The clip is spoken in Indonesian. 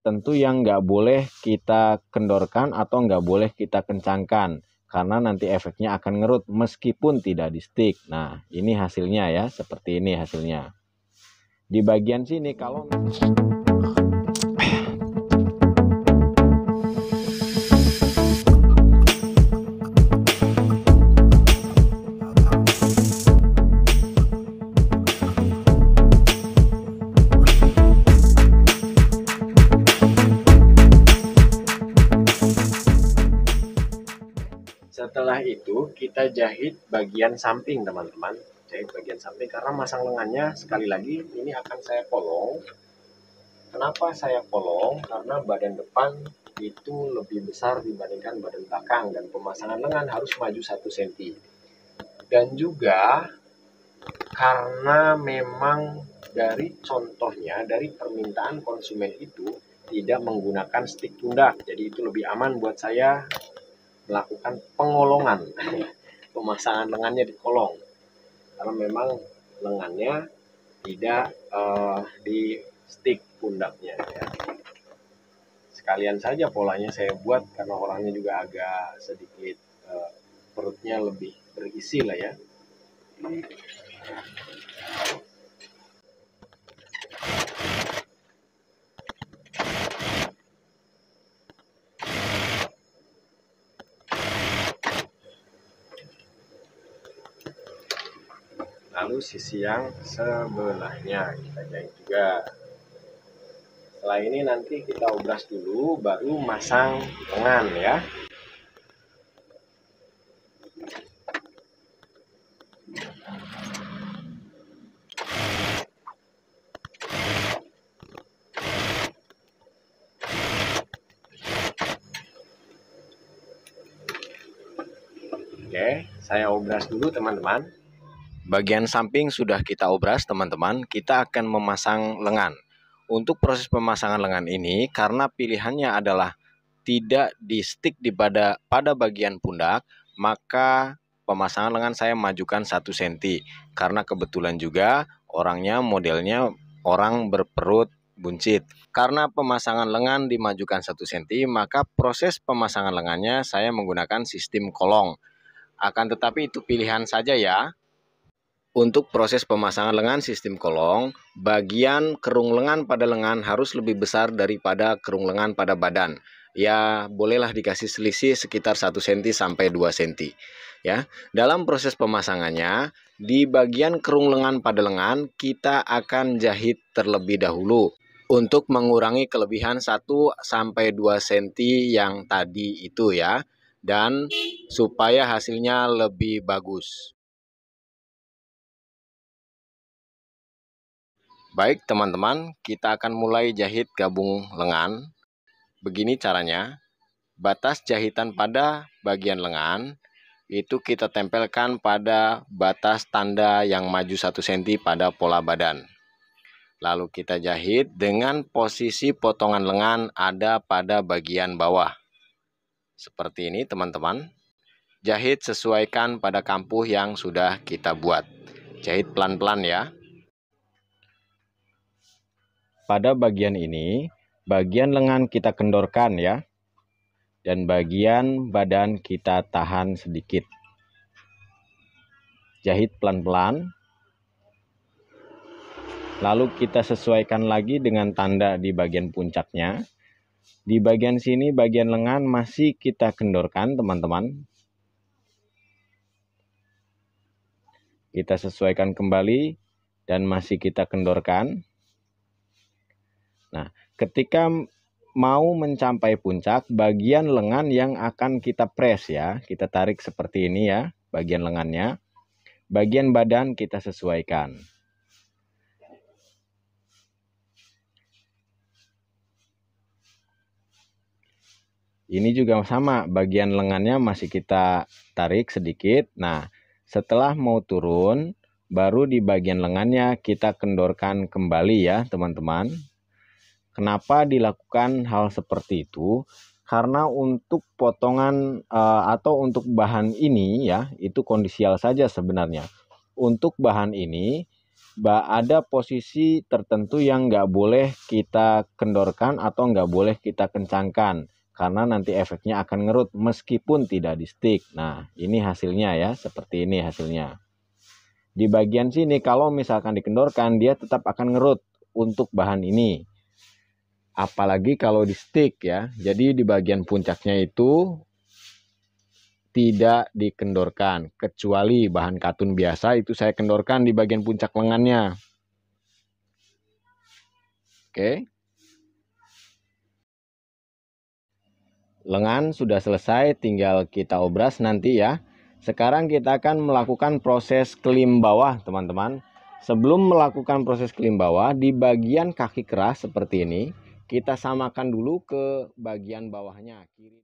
tentu yang nggak boleh kita kendorkan atau nggak boleh kita kencangkan, karena nanti efeknya akan ngerut meskipun tidak di stick. Nah, ini hasilnya ya, seperti ini hasilnya. Di bagian sini kalau setelah itu kita jahit bagian samping teman-teman, jahit bagian samping karena masang lengannya sekali lagi ini akan saya kolong. Kenapa saya kolong? Karena badan depan itu lebih besar dibandingkan badan belakang dan pemasangan lengan harus maju 1 cm. Dan juga karena memang dari contohnya, dari permintaan konsumen itu tidak menggunakan stick pundak, jadi itu lebih aman buat saya melakukan pengolongan. Pemasangan lengannya dikolong karena memang lengannya tidak di stick pundaknya ya. Sekalian saja polanya saya buat karena orangnya juga agak sedikit perutnya lebih berisi lah ya. Lalu sisi yang sebelahnya kita jahit juga. Setelah ini nanti kita obras dulu baru masang lengan ya. Oke, saya obras dulu teman-teman. Bagian samping sudah kita obras teman-teman, kita akan memasang lengan. Untuk proses pemasangan lengan ini, karena pilihannya adalah tidak di stick pada bagian pundak, maka pemasangan lengan saya majukan 1 cm. Karena kebetulan juga orangnya modelnya orang berperut buncit. Karena pemasangan lengan dimajukan 1 cm, maka proses pemasangan lengannya saya menggunakan sistem kolong. Akan tetapi itu pilihan saja ya. Untuk proses pemasangan lengan sistem kolong, bagian kerung lengan pada lengan harus lebih besar daripada kerung lengan pada badan. Ya, bolehlah dikasih selisih sekitar 1 cm sampai 2 cm. Ya, dalam proses pemasangannya, di bagian kerung lengan pada lengan, kita akan jahit terlebih dahulu untuk mengurangi kelebihan 1 sampai 2 cm yang tadi itu ya, dan supaya hasilnya lebih bagus. Baik teman-teman, kita akan mulai jahit gabung lengan. Begini caranya, batas jahitan pada bagian lengan itu kita tempelkan pada batas tanda yang maju 1 cm pada pola badan. Lalu kita jahit dengan posisi potongan lengan ada pada bagian bawah. Seperti ini teman-teman. Jahit sesuaikan pada kampuh yang sudah kita buat. Jahit pelan-pelan ya. Pada bagian ini, bagian lengan kita kendorkan ya, dan bagian badan kita tahan sedikit. Jahit pelan-pelan, lalu kita sesuaikan lagi dengan tanda di bagian puncaknya. Di bagian sini, bagian lengan masih kita kendorkan teman-teman. Kita sesuaikan kembali dan masih kita kendorkan. Nah, ketika mau mencapai puncak, bagian lengan yang akan kita press ya, kita tarik seperti ini ya, bagian lengannya. Bagian badan kita sesuaikan. Ini juga sama, bagian lengannya masih kita tarik sedikit. Nah, setelah mau turun, baru di bagian lengannya kita kendorkan kembali ya, teman-teman. Kenapa dilakukan hal seperti itu? Karena untuk potongan atau untuk bahan ini ya, itu kondisial saja sebenarnya. Untuk bahan ini ada posisi tertentu yang nggak boleh kita kendorkan atau nggak boleh kita kencangkan, karena nanti efeknya akan ngerut meskipun tidak di stick. Nah, ini hasilnya ya, seperti ini hasilnya. Di bagian sini kalau misalkan dikendorkan, dia tetap akan ngerut untuk bahan ini. Apalagi kalau di stick ya. Jadi di bagian puncaknya itu tidak dikendorkan, kecuali bahan katun biasa itu saya kendorkan di bagian puncak lengannya. Oke. Lengan sudah selesai, tinggal kita obras nanti ya. Sekarang kita akan melakukan proses klim bawah, teman-teman. Sebelum melakukan proses klim bawah, di bagian kaki keras seperti ini, kita samakan dulu ke bagian bawahnya, kiri.